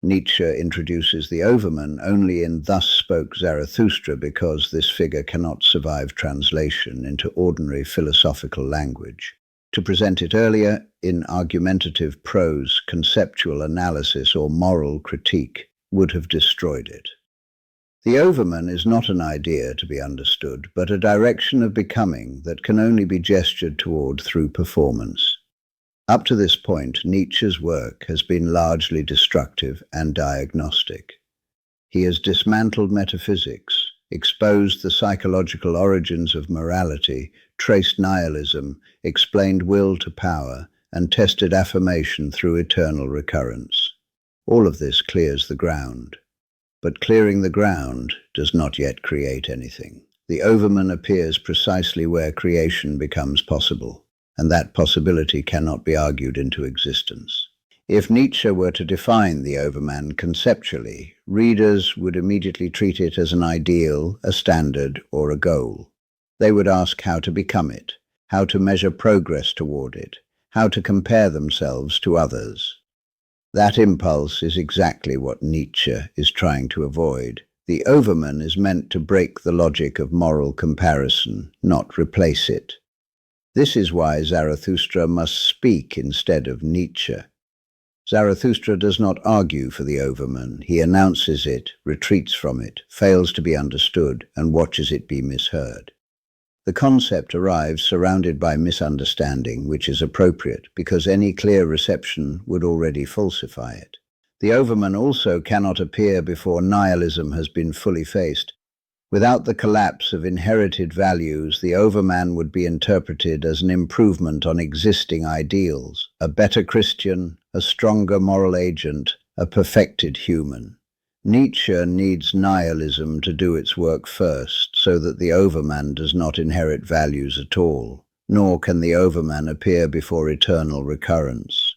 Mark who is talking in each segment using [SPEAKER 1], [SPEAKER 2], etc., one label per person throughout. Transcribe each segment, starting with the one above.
[SPEAKER 1] Nietzsche introduces the Overman only in Thus Spoke Zarathustra because this figure cannot survive translation into ordinary philosophical language. To present it earlier in argumentative prose, conceptual analysis, or moral critique would have destroyed it. The Overman is not an idea to be understood, but a direction of becoming that can only be gestured toward through performance. Up to this point, Nietzsche's work has been largely destructive and diagnostic. He has dismantled metaphysics, exposed the psychological origins of morality, traced nihilism, explained will to power, and tested affirmation through eternal recurrence. All of this clears the ground. But clearing the ground does not yet create anything. The Overman appears precisely where creation becomes possible, and that possibility cannot be argued into existence. If Nietzsche were to define the Overman conceptually, readers would immediately treat it as an ideal, a standard, or a goal. They would ask how to become it, how to measure progress toward it, how to compare themselves to others. That impulse is exactly what Nietzsche is trying to avoid. The Overman is meant to break the logic of moral comparison, not replace it. This is why Zarathustra must speak instead of Nietzsche. Zarathustra does not argue for the Overman. He announces it, retreats from it, fails to be understood, and watches it be misheard. The concept arrives surrounded by misunderstanding, which is appropriate because any clear reception would already falsify it. The Overman also cannot appear before nihilism has been fully faced. Without the collapse of inherited values, the Overman would be interpreted as an improvement on existing ideals, a better Christian, a stronger moral agent, a perfected human. Nietzsche needs nihilism to do its work first, so that the Overman does not inherit values at all, nor can the Overman appear before eternal recurrence.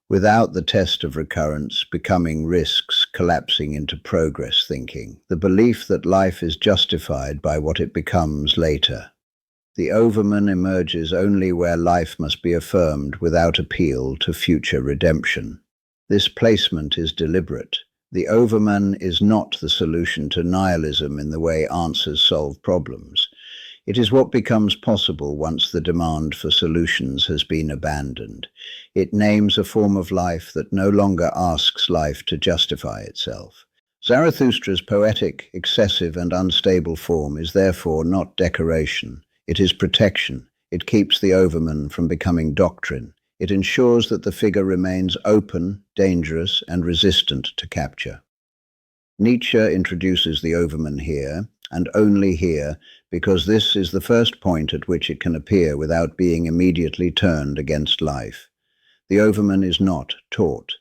[SPEAKER 1] Without the test of recurrence, becoming risks collapsing into progress thinking, the belief that life is justified by what it becomes later. The Overman emerges only where life must be affirmed without appeal to future redemption. This placement is deliberate. The Overman is not the solution to nihilism in the way answers solve problems. It is what becomes possible once the demand for solutions has been abandoned. It names a form of life that no longer asks life to justify itself. Zarathustra's poetic, excessive, and unstable form is therefore not decoration. It is protection. It keeps the Overman from becoming doctrine. It ensures that the figure remains open, dangerous, and resistant to capture. Nietzsche introduces the Overman here, and only here, because this is the first point at which it can appear without being immediately turned against life. The Overman is not taught.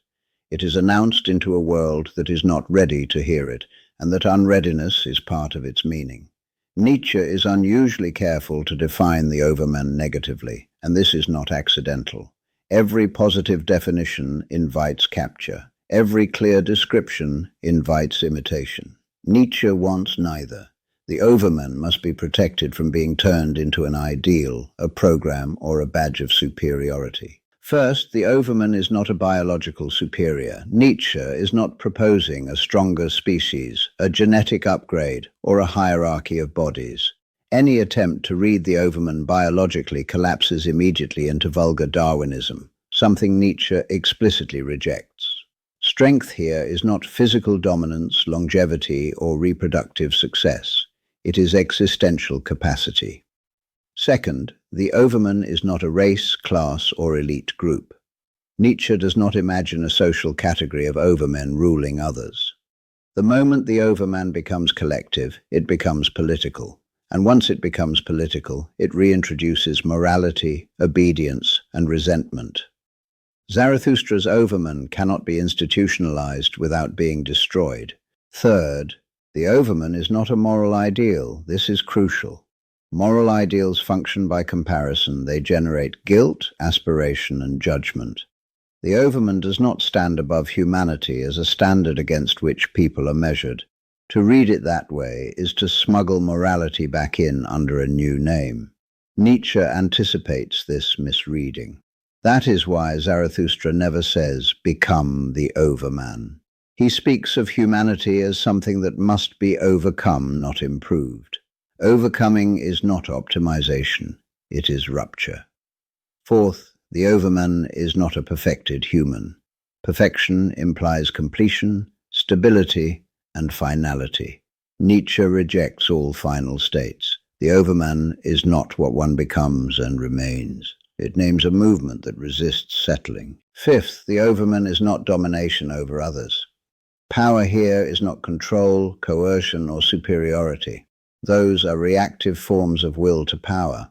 [SPEAKER 1] It is announced into a world that is not ready to hear it, and that unreadiness is part of its meaning. Nietzsche is unusually careful to define the Overman negatively, and this is not accidental. Every positive definition invites capture. Every clear description invites imitation. Nietzsche wants neither. The Overman must be protected from being turned into an ideal, a program, or a badge of superiority. First, the Overman is not a biological superior. Nietzsche is not proposing a stronger species, a genetic upgrade, or a hierarchy of bodies. Any attempt to read the Overman biologically collapses immediately into vulgar Darwinism, something Nietzsche explicitly rejects. Strength here is not physical dominance, longevity, or reproductive success. It is existential capacity. Second, the Overman is not a race, class, or elite group. Nietzsche does not imagine a social category of overmen ruling others. The moment the Overman becomes collective, it becomes political. And once it becomes political, it reintroduces morality, obedience, and resentment. Zarathustra's Overman cannot be institutionalized without being destroyed. Third, the Overman is not a moral ideal. This is crucial. Moral ideals function by comparison. They generate guilt, aspiration, and judgment. The Overman does not stand above humanity as a standard against which people are measured. To read it that way is to smuggle morality back in under a new name. Nietzsche anticipates this misreading. That is why Zarathustra never says, "Become the Overman." He speaks of humanity as something that must be overcome, not improved. Overcoming is not optimization, it is rupture. Fourth, the Overman is not a perfected human. Perfection implies completion, stability, and finality. Nietzsche rejects all final states. The Overman is not what one becomes and remains. It names a movement that resists settling. Fifth, the Overman is not domination over others. Power here is not control, coercion, or superiority. Those are reactive forms of will to power.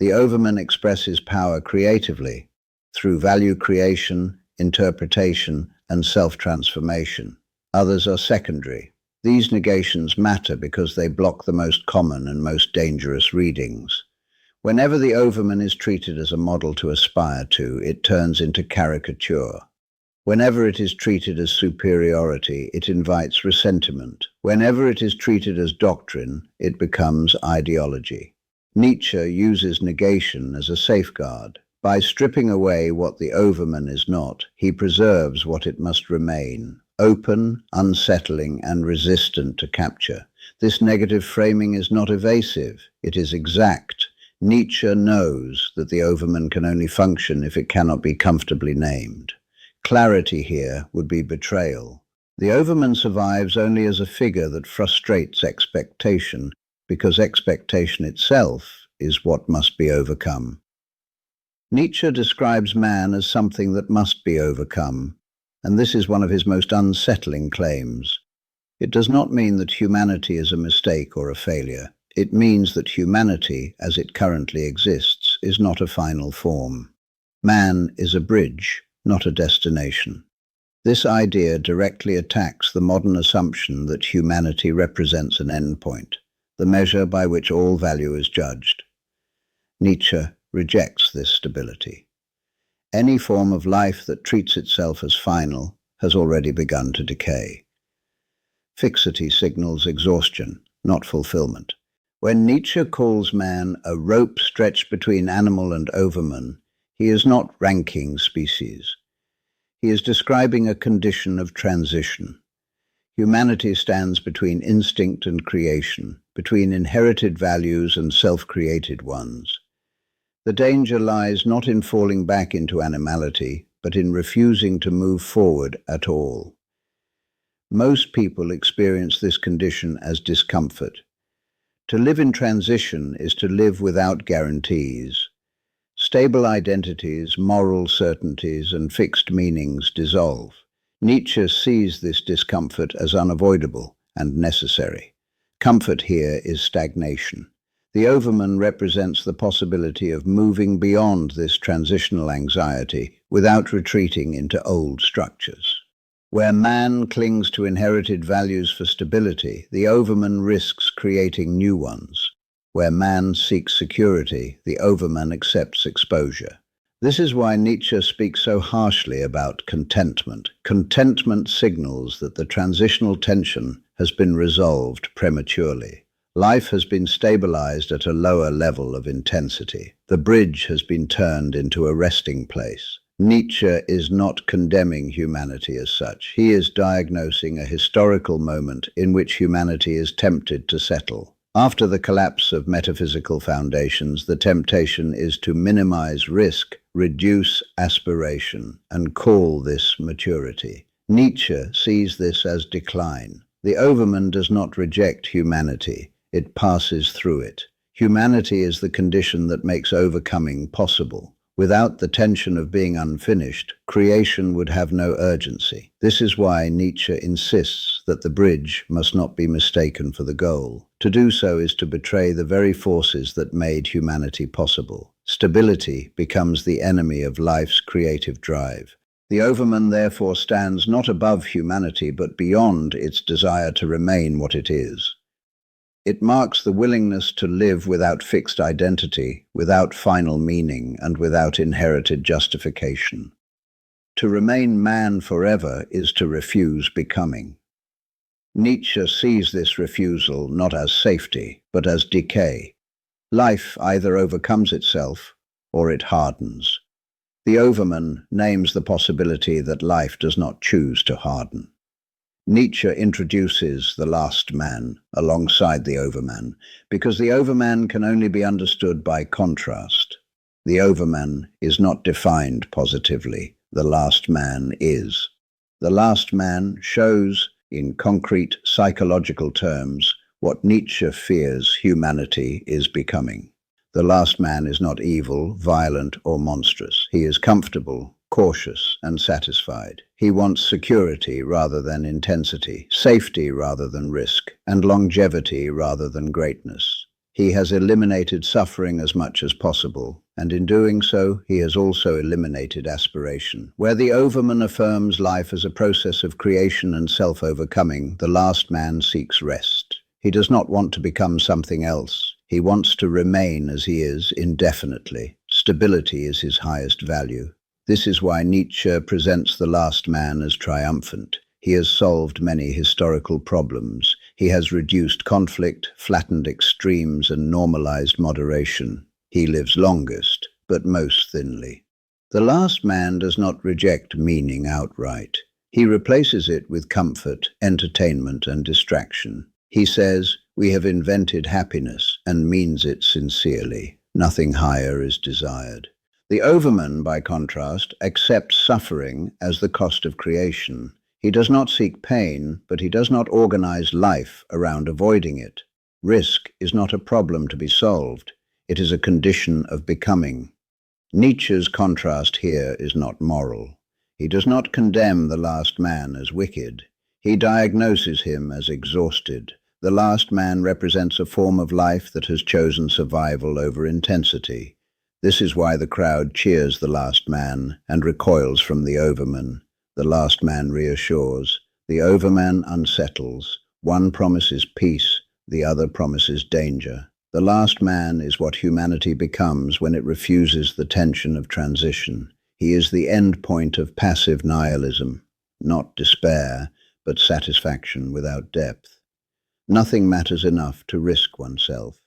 [SPEAKER 1] The Overman expresses power creatively, through value creation, interpretation, and self-transformation. Others are secondary. These negations matter because they block the most common and most dangerous readings. Whenever the Overman is treated as a model to aspire to, it turns into caricature. Whenever it is treated as superiority, it invites resentment. Whenever it is treated as doctrine, it becomes ideology. Nietzsche uses negation as a safeguard. By stripping away what the Overman is not, he preserves what it must remain, open, unsettling, and resistant to capture. This negative framing is not evasive, it is exact. Nietzsche knows that the Overman can only function if it cannot be comfortably named. Clarity here would be betrayal. The Overman survives only as a figure that frustrates expectation, because expectation itself is what must be overcome. Nietzsche describes man as something that must be overcome, and this is one of his most unsettling claims. It does not mean that humanity is a mistake or a failure. It means that humanity, as it currently exists, is not a final form. Man is a bridge, not a destination. This idea directly attacks the modern assumption that humanity represents an endpoint, the measure by which all value is judged. Nietzsche rejects this stability. Any form of life that treats itself as final has already begun to decay. Fixity signals exhaustion, not fulfillment. When Nietzsche calls man a rope stretched between animal and Overman, he is not ranking species. He is describing a condition of transition. Humanity stands between instinct and creation, between inherited values and self-created ones. The danger lies not in falling back into animality, but in refusing to move forward at all. Most people experience this condition as discomfort. To live in transition is to live without guarantees. Stable identities, moral certainties, and fixed meanings dissolve. Nietzsche sees this discomfort as unavoidable and necessary. Comfort here is stagnation. The Overman represents the possibility of moving beyond this transitional anxiety without retreating into old structures. Where man clings to inherited values for stability, the Overman risks creating new ones. Where man seeks security, the Overman accepts exposure. This is why Nietzsche speaks so harshly about contentment. Contentment signals that the transitional tension has been resolved prematurely. Life has been stabilized at a lower level of intensity. The bridge has been turned into a resting place. Nietzsche is not condemning humanity as such. He is diagnosing a historical moment in which humanity is tempted to settle. After the collapse of metaphysical foundations, the temptation is to minimize risk, reduce aspiration, and call this maturity. Nietzsche sees this as decline. The Overman does not reject humanity. It passes through it. Humanity is the condition that makes overcoming possible. Without the tension of being unfinished, creation would have no urgency. This is why Nietzsche insists that the bridge must not be mistaken for the goal. To do so is to betray the very forces that made humanity possible. Stability becomes the enemy of life's creative drive. The Overman therefore stands not above humanity but beyond its desire to remain what it is. It marks the willingness to live without fixed identity, without final meaning, and without inherited justification. To remain man forever is to refuse becoming. Nietzsche sees this refusal not as safety, but as decay. Life either overcomes itself, or it hardens. The Overman names the possibility that life does not choose to harden. Nietzsche introduces the last man alongside the Overman, because the Overman can only be understood by contrast. The Overman is not defined positively. The last man is. The last man shows, in concrete psychological terms, what Nietzsche fears humanity is becoming. The last man is not evil, violent, or monstrous. He is comfortable, cautious, and satisfied. He wants security rather than intensity, safety rather than risk, and longevity rather than greatness. He has eliminated suffering as much as possible, and in doing so, he has also eliminated aspiration. Where the Overman affirms life as a process of creation and self-overcoming, the last man seeks rest. He does not want to become something else. He wants to remain as he is indefinitely. Stability is his highest value. This is why Nietzsche presents the last man as triumphant. He has solved many historical problems. He has reduced conflict, flattened extremes, and normalized moderation. He lives longest, but most thinly. The last man does not reject meaning outright. He replaces it with comfort, entertainment, and distraction. He says, "We have invented happiness," and means it sincerely. Nothing higher is desired. The Overman, by contrast, accepts suffering as the cost of creation. He does not seek pain, but he does not organize life around avoiding it. Risk is not a problem to be solved. It is a condition of becoming. Nietzsche's contrast here is not moral. He does not condemn the last man as wicked. He diagnoses him as exhausted. The last man represents a form of life that has chosen survival over intensity. This is why the crowd cheers the last man and recoils from the Overman. The last man reassures. The Overman unsettles. One promises peace, the other promises danger. The last man is what humanity becomes when it refuses the tension of transition. He is the end point of passive nihilism, not despair, but satisfaction without depth. Nothing matters enough to risk oneself.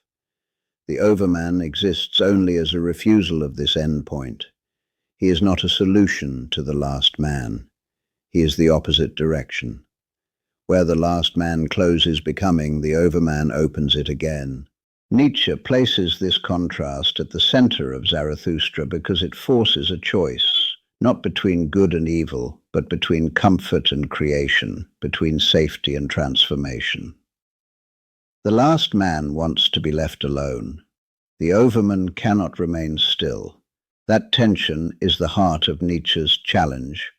[SPEAKER 1] The Overman exists only as a refusal of this endpoint. He is not a solution to the last man. He is the opposite direction. Where the last man closes becoming, the Overman opens it again. Nietzsche places this contrast at the center of Zarathustra because it forces a choice, not between good and evil, but between comfort and creation, between safety and transformation. The last man wants to be left alone. The Overman cannot remain still. That tension is the heart of Nietzsche's challenge.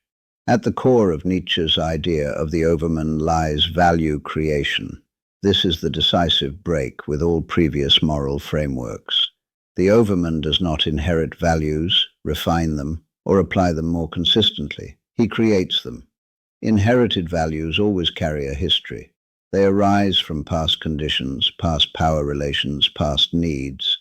[SPEAKER 1] At the core of Nietzsche's idea of the Overman lies value creation. This is the decisive break with all previous moral frameworks. The Overman does not inherit values, refine them, or apply them more consistently. He creates them. Inherited values always carry a history. They arise from past conditions, past power relations, past needs.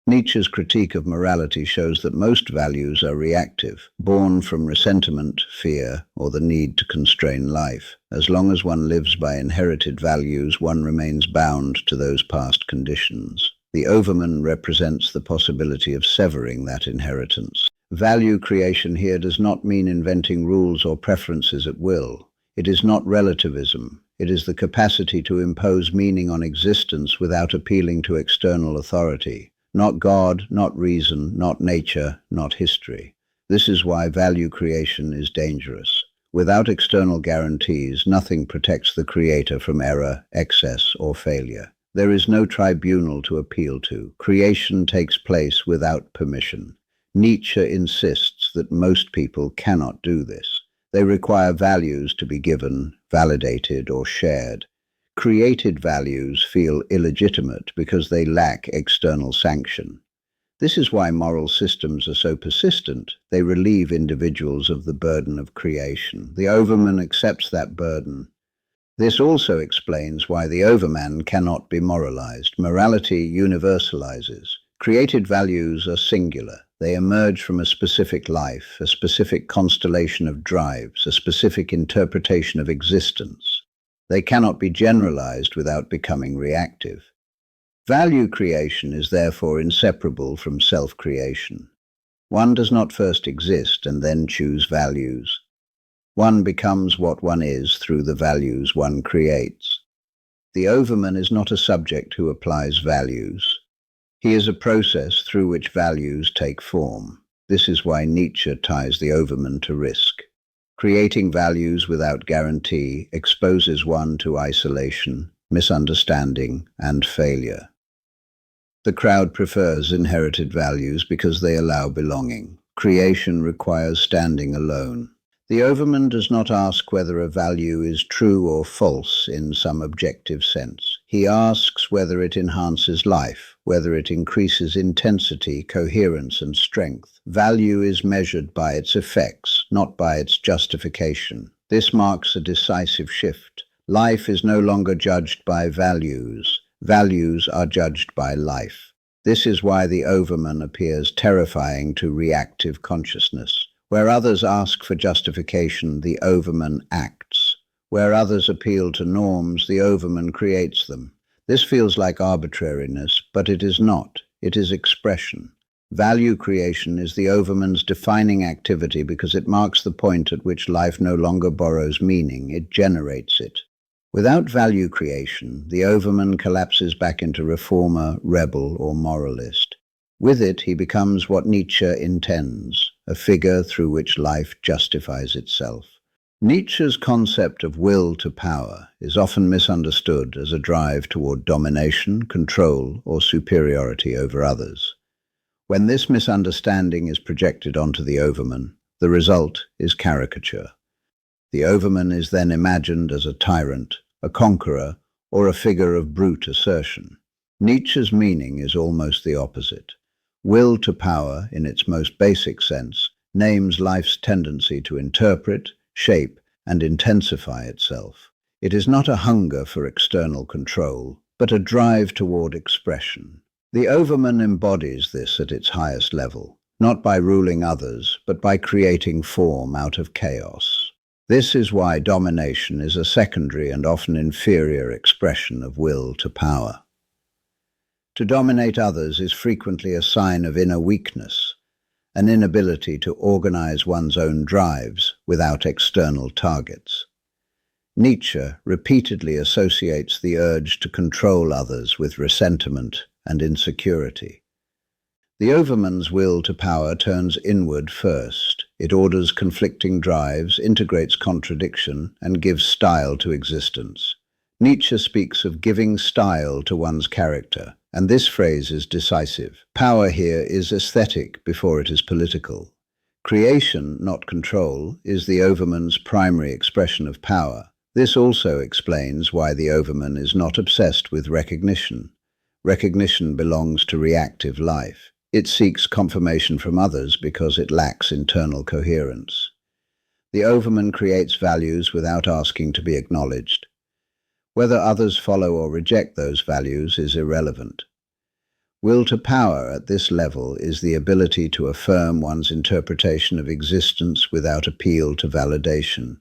[SPEAKER 1] Nietzsche's critique of morality shows that most values are reactive, born from resentment, fear, or the need to constrain life. As long as one lives by inherited values, one remains bound to those past conditions. The Overman represents the possibility of severing that inheritance. Value creation here does not mean inventing rules or preferences at will. It is not relativism. It is the capacity to impose meaning on existence without appealing to external authority. Not God, not reason, not nature, not history. This is why value creation is dangerous. Without external guarantees, nothing protects the creator from error, excess, or failure. There is no tribunal to appeal to. Creation takes place without permission. Nietzsche insists that most people cannot do this. They require values to be given, validated, or shared. Created values feel illegitimate because they lack external sanction. This is why moral systems are so persistent. They relieve individuals of the burden of creation. The Overman accepts that burden. This also explains why the Overman cannot be moralized. Morality universalizes. Created values are singular. They emerge from a specific life, a specific constellation of drives, a specific interpretation of existence. They cannot be generalized without becoming reactive. Value creation is therefore inseparable from self-creation. One does not first exist and then choose values. One becomes what one is through the values one creates. The Overman is not a subject who applies values. He is a process through which values take form. This is why Nietzsche ties the Overman to risk. Creating values without guarantee exposes one to isolation, misunderstanding, and failure. The crowd prefers inherited values because they allow belonging. Creation requires standing alone. The Overman does not ask whether a value is true or false in some objective sense. He asks whether it enhances life, whether it increases intensity, coherence, and strength. Value is measured by its effects, not by its justification. This marks a decisive shift. Life is no longer judged by values. Values are judged by life. This is why the Overman appears terrifying to reactive consciousness. Where others ask for justification, the Overman acts. Where others appeal to norms, the Overman creates them. This feels like arbitrariness, but it is not. It is expression. Value creation is the Overman's defining activity because it marks the point at which life no longer borrows meaning, it generates it. Without value creation, the Overman collapses back into reformer, rebel, or moralist. With it, he becomes what Nietzsche intends, a figure through which life justifies itself. Nietzsche's concept of will to power is often misunderstood as a drive toward domination, control, or superiority over others. When this misunderstanding is projected onto the Overman, the result is caricature. The Overman is then imagined as a tyrant, a conqueror, or a figure of brute assertion. Nietzsche's meaning is almost the opposite. Will to power, in its most basic sense, names life's tendency to interpret, shape, and intensify itself. It is not a hunger for external control, but a drive toward expression. The Overman embodies this at its highest level, not by ruling others, but by creating form out of chaos. This is why domination is a secondary and often inferior expression of will to power. To dominate others is frequently a sign of inner weakness, an inability to organize one's own drives without external targets. Nietzsche repeatedly associates the urge to control others with resentment and insecurity. The Overman's will to power turns inward first. It orders conflicting drives, integrates contradiction, and gives style to existence. Nietzsche speaks of giving style to one's character, and this phrase is decisive. Power here is aesthetic before it is political. Creation, not control, is the Overman's primary expression of power. This also explains why the Overman is not obsessed with recognition. Recognition belongs to reactive life. It seeks confirmation from others because it lacks internal coherence. The Overman creates values without asking to be acknowledged. Whether others follow or reject those values is irrelevant. Will to power at this level is the ability to affirm one's interpretation of existence without appeal to validation.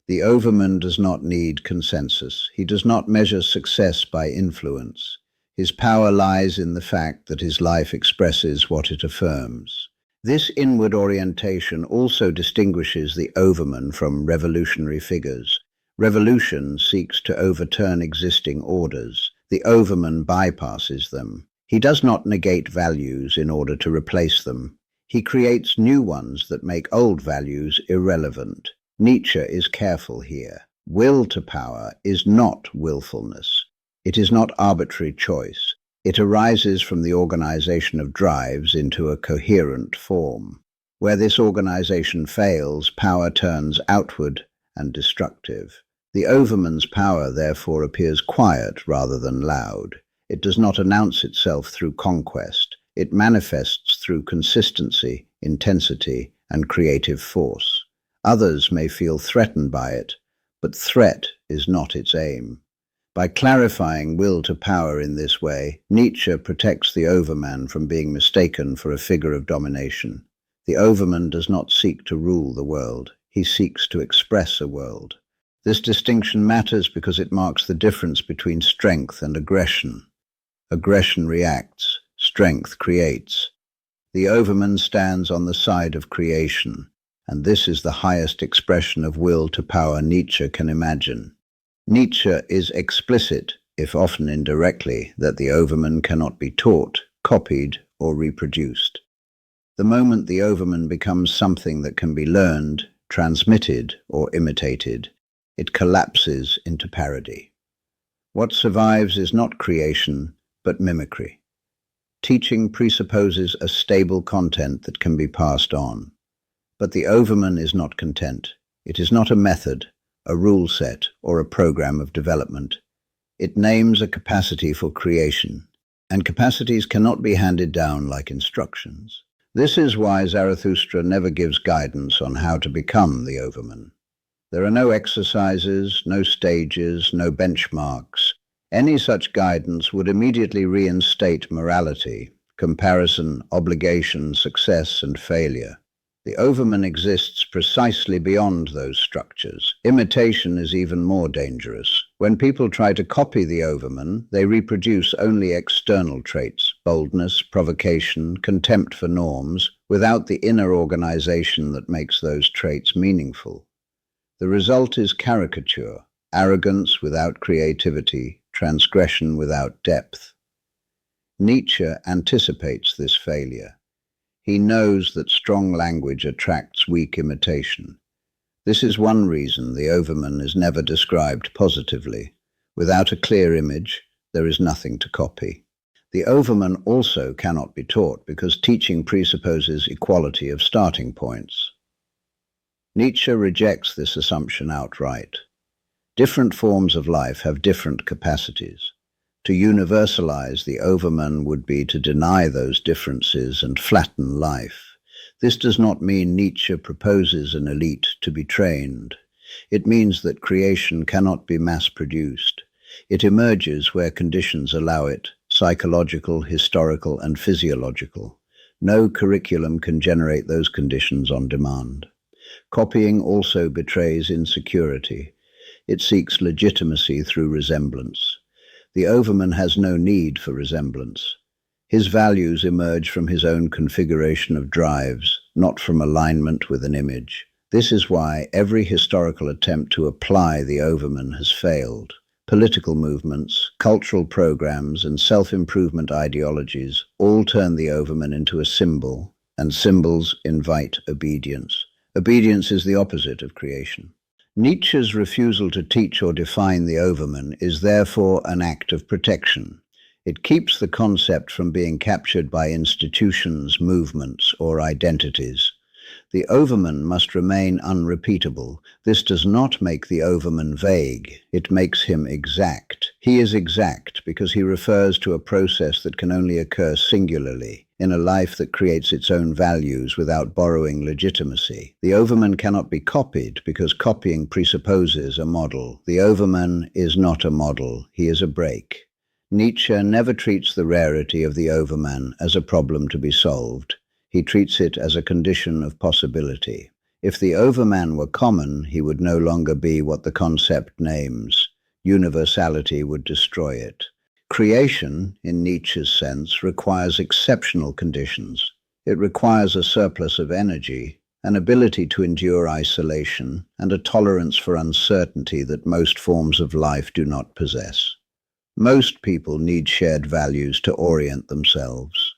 [SPEAKER 1] The Overman does not need consensus. He does not measure success by influence. His power lies in the fact that his life expresses what it affirms. This inward orientation also distinguishes the Overman from revolutionary figures. Revolution seeks to overturn existing orders. The Overman bypasses them. He does not negate values in order to replace them. He creates new ones that make old values irrelevant. Nietzsche is careful here. Will to power is not willfulness. It is not arbitrary choice. It arises from the organization of drives into a coherent form. Where this organization fails, power turns outward and destructive. The Overman's power therefore appears quiet rather than loud. It does not announce itself through conquest. It manifests through consistency, intensity, and creative force. Others may feel threatened by it, but threat is not its aim. By clarifying will to power in this way, Nietzsche protects the Overman from being mistaken for a figure of domination. The Overman does not seek to rule the world. He seeks to express a world. This distinction matters because it marks the difference between strength and aggression. Aggression reacts, strength creates. The Overman stands on the side of creation, and this is the highest expression of will to power Nietzsche can imagine. Nietzsche is explicit, if often indirectly, that the Overman cannot be taught, copied, or reproduced. The moment the Overman becomes something that can be learned, transmitted, or imitated, it collapses into parody. What survives is not creation, but mimicry. Teaching presupposes a stable content that can be passed on. But the Overman is not content. It is not a method, a rule set, or a program of development. It names a capacity for creation, and capacities cannot be handed down like instructions. This is why Zarathustra never gives guidance on how to become the Overman. There are no exercises, no stages, no benchmarks. Any such guidance would immediately reinstate morality, comparison, obligation, success, and failure. The Overman exists precisely beyond those structures. Imitation is even more dangerous. When people try to copy the Overman, they reproduce only external traits, boldness, provocation, contempt for norms, without the inner organization that makes those traits meaningful. The result is caricature, arrogance without creativity, transgression without depth. Nietzsche anticipates this failure. He knows that strong language attracts weak imitation. This is one reason the Overman is never described positively. Without a clear image, there is nothing to copy. The Overman also cannot be taught because teaching presupposes equality of starting points. Nietzsche rejects this assumption outright. Different forms of life have different capacities. To universalize the Overman would be to deny those differences and flatten life. This does not mean Nietzsche proposes an elite to be trained. It means that creation cannot be mass-produced. It emerges where conditions allow it, psychological, historical, and physiological. No curriculum can generate those conditions on demand. Copying also betrays insecurity. It seeks legitimacy through resemblance. The Overman has no need for resemblance. His values emerge from his own configuration of drives, not from alignment with an image. This is why every historical attempt to apply the Overman has failed. Political movements, cultural programs, and self-improvement ideologies all turn the Overman into a symbol, and symbols invite obedience. Obedience is the opposite of creation. Nietzsche's refusal to teach or define the Overman is therefore an act of protection. It keeps the concept from being captured by institutions, movements, or identities. The Overman must remain unrepeatable. This does not make the Overman vague. It makes him exact. He is exact because he refers to a process that can only occur singularly, in a life that creates its own values without borrowing legitimacy. The Overman cannot be copied because copying presupposes a model. The Overman is not a model. He is a break. Nietzsche never treats the rarity of the Overman as a problem to be solved. He treats it as a condition of possibility. If the Overman were common, he would no longer be what the concept names. Universality would destroy it. Creation, in Nietzsche's sense, requires exceptional conditions. It requires a surplus of energy, an ability to endure isolation, and a tolerance for uncertainty that most forms of life do not possess. Most people need shared values to orient themselves.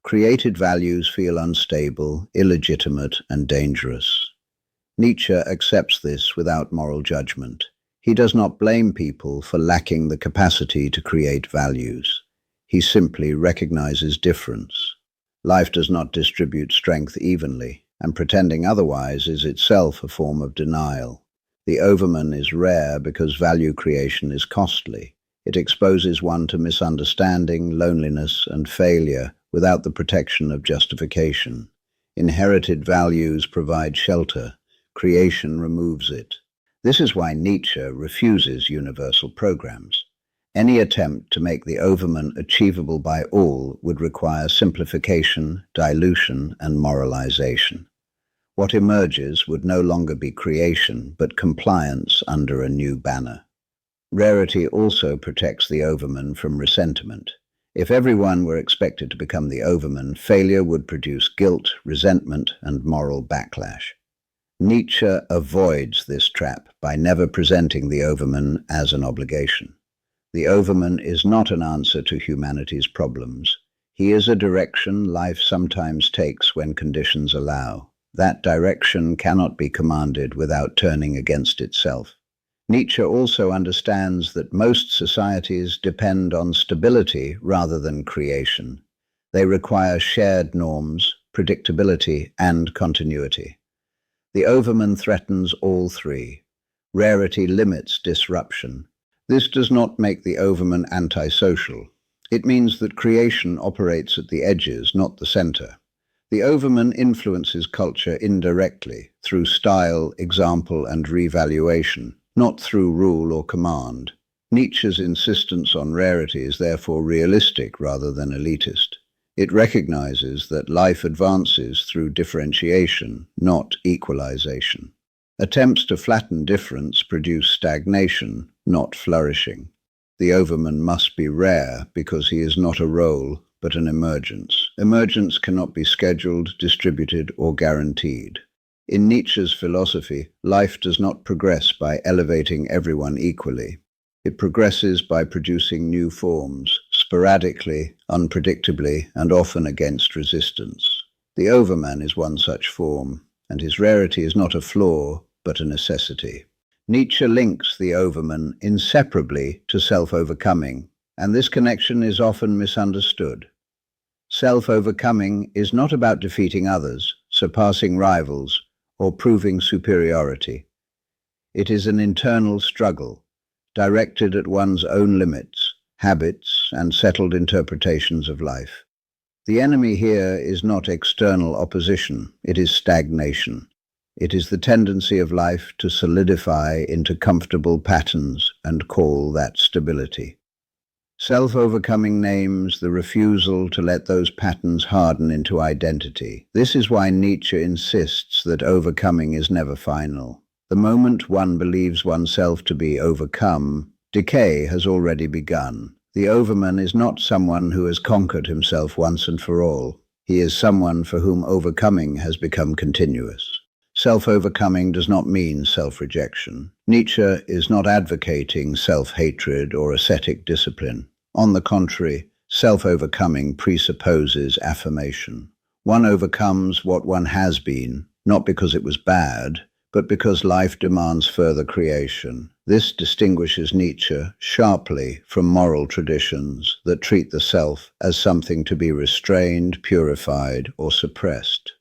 [SPEAKER 1] Created values feel unstable, illegitimate, and dangerous. Nietzsche accepts this without moral judgment. He does not blame people for lacking the capacity to create values. He simply recognizes difference. Life does not distribute strength evenly, and pretending otherwise is itself a form of denial. The Overman is rare because value creation is costly. It exposes one to misunderstanding, loneliness, and failure without the protection of justification. Inherited values provide shelter. Creation removes it. This is why Nietzsche refuses universal programs. Any attempt to make the Overman achievable by all would require simplification, dilution, and moralization. What emerges would no longer be creation, but compliance under a new banner. Rarity also protects the Overman from resentment. If everyone were expected to become the Overman, failure would produce guilt, resentment, and moral backlash. Nietzsche avoids this trap by never presenting the Overman as an obligation. The Overman is not an answer to humanity's problems. He is a direction life sometimes takes when conditions allow. That direction cannot be commanded without turning against itself. Nietzsche also understands that most societies depend on stability rather than creation. They require shared norms, predictability, and continuity. The Overman threatens all three. Rarity limits disruption. This does not make the Overman antisocial. It means that creation operates at the edges, not the center. The Overman influences culture indirectly, through style, example, and revaluation, not through rule or command. Nietzsche's insistence on rarity is therefore realistic rather than elitist. It recognizes that life advances through differentiation, not equalization. Attempts to flatten difference produce stagnation, not flourishing. The Overman must be rare because he is not a role, but an emergence. Emergence cannot be scheduled, distributed, or guaranteed. In Nietzsche's philosophy, life does not progress by elevating everyone equally. It progresses by producing new forms, sporadically, unpredictably, and often against resistance. The Overman is one such form, and his rarity is not a flaw, but a necessity. Nietzsche links the Overman inseparably to self-overcoming, and this connection is often misunderstood. Self-overcoming is not about defeating others, surpassing rivals, or proving superiority. It is an internal struggle, directed at one's own limits, habits, and settled interpretations of life. The enemy here is not external opposition, it is stagnation. It is the tendency of life to solidify into comfortable patterns and call that stability. Self-overcoming names the refusal to let those patterns harden into identity. This is why Nietzsche insists that overcoming is never final. The moment one believes oneself to be overcome, decay has already begun. The Overman is not someone who has conquered himself once and for all. He is someone for whom overcoming has become continuous. Self-overcoming does not mean self-rejection. Nietzsche is not advocating self-hatred or ascetic discipline. On the contrary, self-overcoming presupposes affirmation. One overcomes what one has been, not because it was bad, but because life demands further creation. This distinguishes Nietzsche sharply from moral traditions that treat the self as something to be restrained, purified, or suppressed.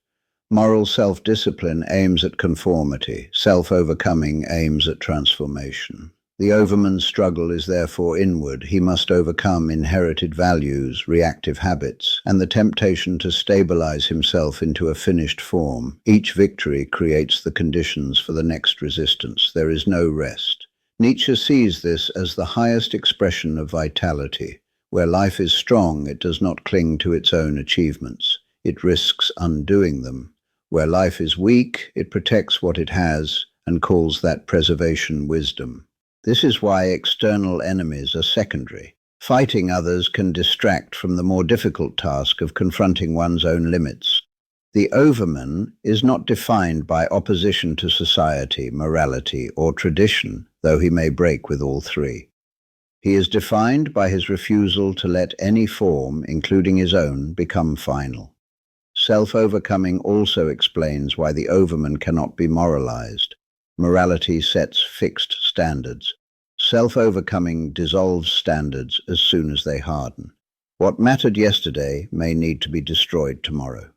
[SPEAKER 1] Moral self-discipline aims at conformity. Self-overcoming aims at transformation. The Overman's struggle is therefore inward. He must overcome inherited values, reactive habits, and the temptation to stabilize himself into a finished form. Each victory creates the conditions for the next resistance. There is no rest. Nietzsche sees this as the highest expression of vitality. Where life is strong, it does not cling to its own achievements. It risks undoing them. Where life is weak, it protects what it has and calls that preservation wisdom. This is why external enemies are secondary. Fighting others can distract from the more difficult task of confronting one's own limits. The Overman is not defined by opposition to society, morality, or tradition, though he may break with all three. He is defined by his refusal to let any form, including his own, become final. Self-overcoming also explains why the Overman cannot be moralized. Morality sets fixed standards. Self-overcoming dissolves standards as soon as they harden. What mattered yesterday may need to be destroyed tomorrow.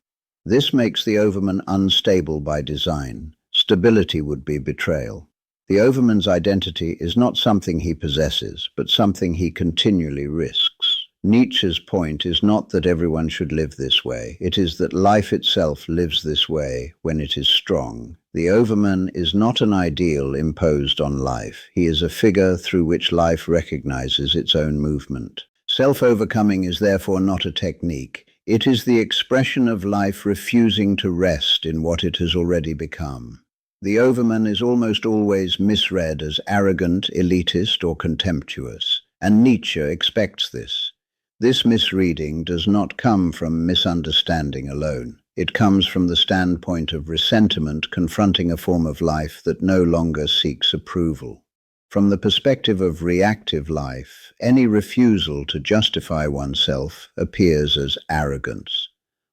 [SPEAKER 1] This makes the Overman unstable by design. Stability would be betrayal. The Overman's identity is not something he possesses, but something he continually risks. Nietzsche's point is not that everyone should live this way. It is that life itself lives this way when it is strong. The Overman is not an ideal imposed on life. He is a figure through which life recognizes its own movement. Self-overcoming is therefore not a technique. It is the expression of life refusing to rest in what it has already become. The Overman is almost always misread as arrogant, elitist, or contemptuous, and Nietzsche expects this. This misreading does not come from misunderstanding alone. It comes from the standpoint of resentment confronting a form of life that no longer seeks approval. From the perspective of reactive life, any refusal to justify oneself appears as arrogance.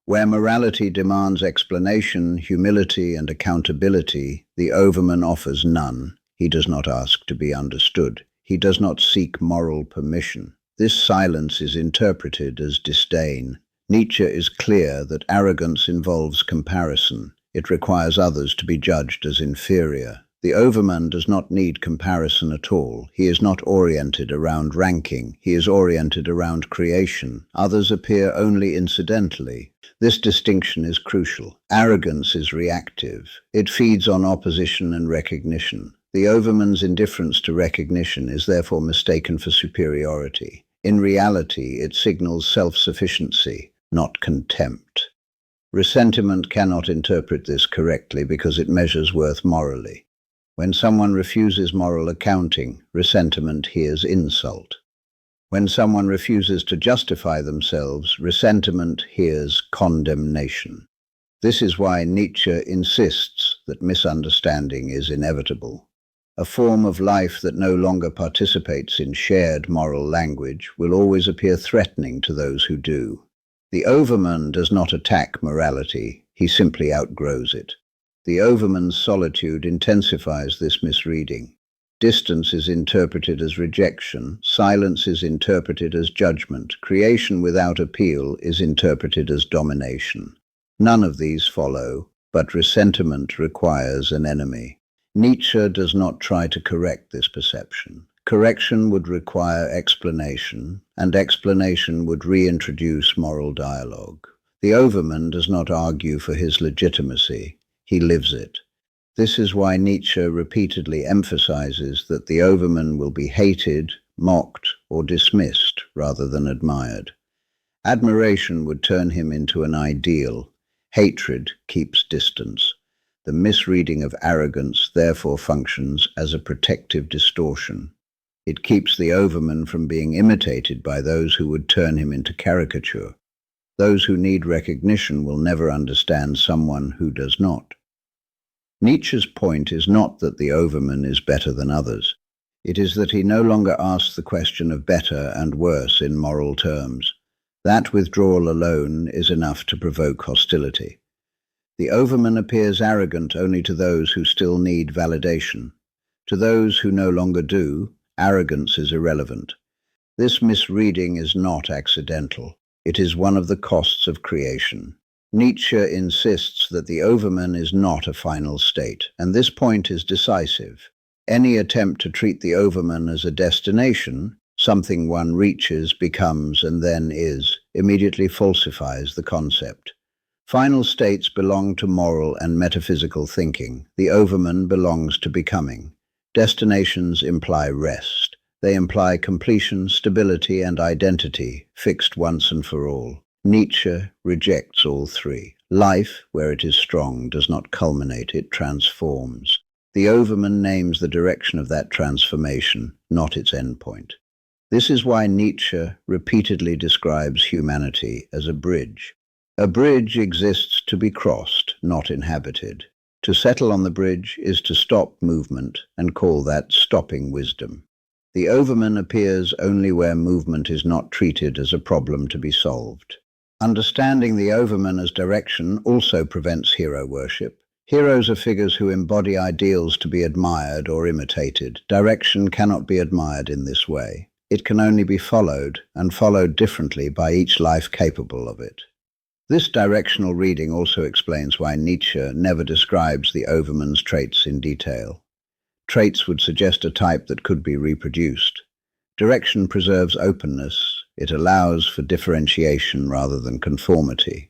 [SPEAKER 1] Where morality demands explanation, humility, and accountability, the Overman offers none. He does not ask to be understood. He does not seek moral permission. This silence is interpreted as disdain. Nietzsche is clear that arrogance involves comparison. It requires others to be judged as inferior. The Overman does not need comparison at all. He is not oriented around ranking. He is oriented around creation. Others appear only incidentally. This distinction is crucial. Arrogance is reactive. It feeds on opposition and recognition. The Overman's indifference to recognition is therefore mistaken for superiority. In reality, it signals self-sufficiency, not contempt. Resentment cannot interpret this correctly because it measures worth morally. When someone refuses moral accounting, resentment hears insult. When someone refuses to justify themselves, resentment hears condemnation. This is why Nietzsche insists that misunderstanding is inevitable. A form of life that no longer participates in shared moral language will always appear threatening to those who do. The Overman does not attack morality, he simply outgrows it. The Overman's solitude intensifies this misreading. Distance is interpreted as rejection, silence is interpreted as judgment, creation without appeal is interpreted as domination. None of these follow, but resentment requires an enemy. Nietzsche does not try to correct this perception. Correction would require explanation, and explanation would reintroduce moral dialogue. The Overman does not argue for his legitimacy. He lives it. This is why Nietzsche repeatedly emphasizes that the Overman will be hated, mocked, or dismissed rather than admired. Admiration would turn him into an ideal. Hatred keeps distance. The misreading of arrogance therefore functions as a protective distortion. It keeps the Overman from being imitated by those who would turn him into caricature. Those who need recognition will never understand someone who does not. Nietzsche's point is not that the Overman is better than others. It is that he no longer asks the question of better and worse in moral terms. That withdrawal alone is enough to provoke hostility. The Overman appears arrogant only to those who still need validation. To those who no longer do, arrogance is irrelevant. This misreading is not accidental. It is one of the costs of creation. Nietzsche insists that the Overman is not a final state, and this point is decisive. Any attempt to treat the Overman as a destination, something one reaches, becomes, and then is, immediately falsifies the concept. Final states belong to moral and metaphysical thinking. The Overman belongs to becoming. Destinations imply rest. They imply completion, stability, and identity, fixed once and for all. Nietzsche rejects all three. Life, where it is strong, does not culminate, it transforms. The Overman names the direction of that transformation, not its endpoint. This is why Nietzsche repeatedly describes humanity as a bridge. A bridge exists to be crossed, not inhabited. To settle on the bridge is to stop movement and call that stopping wisdom. The Overman appears only where movement is not treated as a problem to be solved. Understanding the Overman as direction also prevents hero worship. Heroes are figures who embody ideals to be admired or imitated. Direction cannot be admired in this way. It can only be followed, and followed differently by each life capable of it. This directional reading also explains why Nietzsche never describes the Overman's traits in detail. Traits would suggest a type that could be reproduced. Direction preserves openness. It allows for differentiation rather than conformity.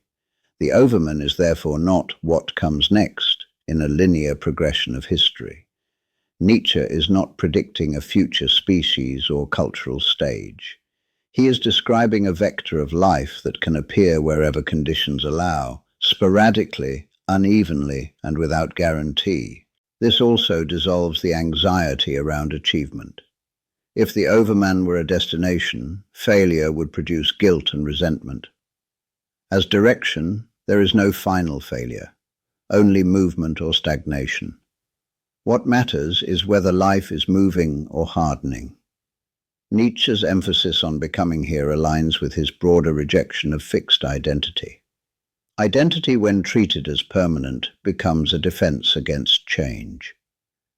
[SPEAKER 1] The Overman is therefore not what comes next in a linear progression of history. Nietzsche is not predicting a future species or cultural stage. He is describing a vector of life that can appear wherever conditions allow, sporadically, unevenly, and without guarantee. This also dissolves the anxiety around achievement. If the Overman were a destination, failure would produce guilt and resentment. As direction, There is no final failure, only movement or stagnation. What matters is whether life is moving or hardening. Nietzsche's emphasis on becoming here aligns with his broader rejection of fixed identity. Identity, when treated as permanent, becomes a defense against change.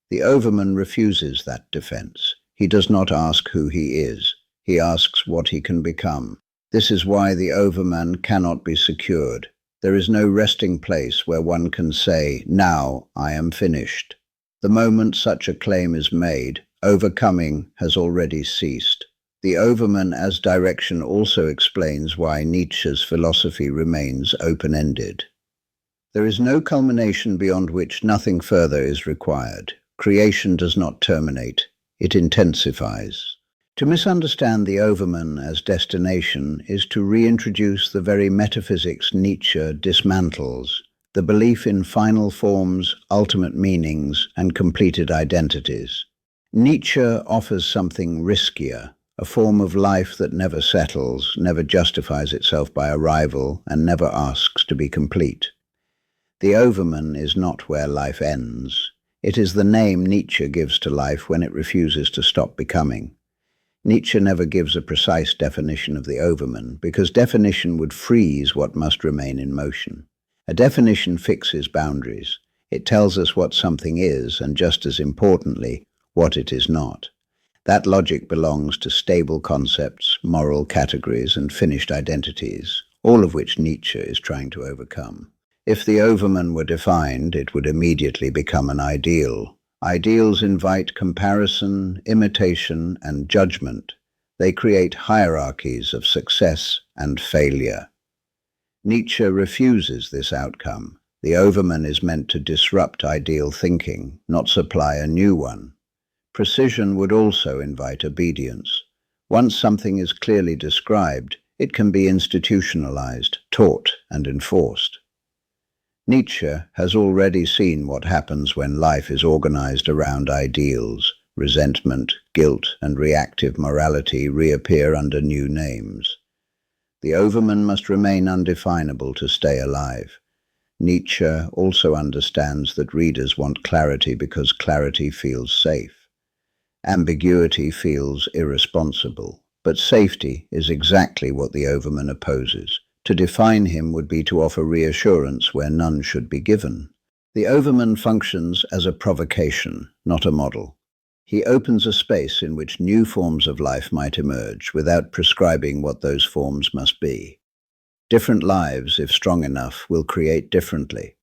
[SPEAKER 1] The Overman refuses that defense. He does not ask who he is. He asks what he can become. This is why the Overman cannot be secured. There is no resting place where one can say, "Now I am finished." The moment such a claim is made, overcoming has already ceased. The Overman as direction also explains why Nietzsche's philosophy remains open-ended. There is no culmination beyond which nothing further is required. Creation does not terminate, it intensifies. To misunderstand the Overman as destination is to reintroduce the very metaphysics Nietzsche dismantles, the belief in final forms, ultimate meanings, and completed identities. Nietzsche offers something riskier, a form of life that never settles, never justifies itself by arrival, and never asks to be complete. The Overman is not where life ends. It is the name Nietzsche gives to life when it refuses to stop becoming. Nietzsche never gives a precise definition of the Overman, because definition would freeze what must remain in motion. A definition fixes boundaries. It tells us what something is, and just as importantly, what it is not. That logic belongs to stable concepts, moral categories, and finished identities, all of which Nietzsche is trying to overcome. If the Overman were defined, it would immediately become an ideal. Ideals invite comparison, imitation, and judgment. They create hierarchies of success and failure. Nietzsche refuses this outcome. The Overman is meant to disrupt ideal thinking, not supply a new one. Precision would also invite obedience. Once something is clearly described, it can be institutionalized, taught, and enforced. Nietzsche has already seen what happens when life is organized around ideals. Resentment, guilt, and reactive morality reappear under new names. The Overman must remain undefinable to stay alive. Nietzsche also understands that readers want clarity because clarity feels safe. Ambiguity feels irresponsible, but safety is exactly what the Overman opposes. To define him would be to offer reassurance where none should be given. The Overman functions as a provocation, not a model. He opens a space in which new forms of life might emerge without prescribing what those forms must be. Different lives, if strong enough, will create differently.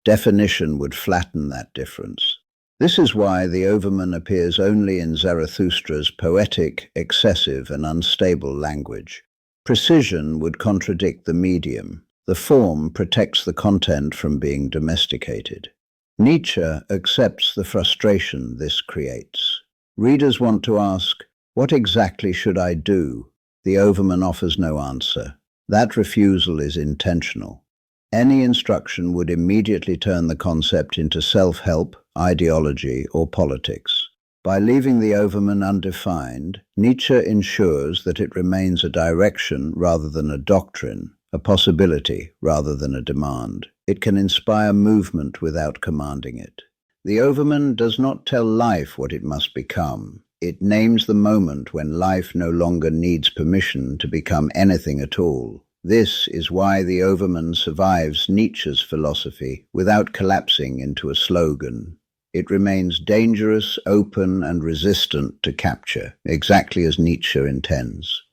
[SPEAKER 1] Definition would flatten that difference. This is why the Overman appears only in Zarathustra's poetic, excessive, and unstable language. Precision would contradict the medium. The form protects the content from being domesticated. Nietzsche accepts the frustration this creates. Readers want to ask, "What exactly should I do?" The Overman offers no answer. That refusal is intentional. Any instruction would immediately turn the concept into self-help, ideology, or politics. By leaving the Overman undefined, Nietzsche ensures that it remains a direction rather than a doctrine, a possibility rather than a demand. It can inspire movement without commanding it. The Overman does not tell life what it must become. It names the moment when life no longer needs permission to become anything at all. This is why the Overman survives Nietzsche's philosophy without collapsing into a slogan. It remains dangerous, open, and resistant to capture, exactly as Nietzsche intends.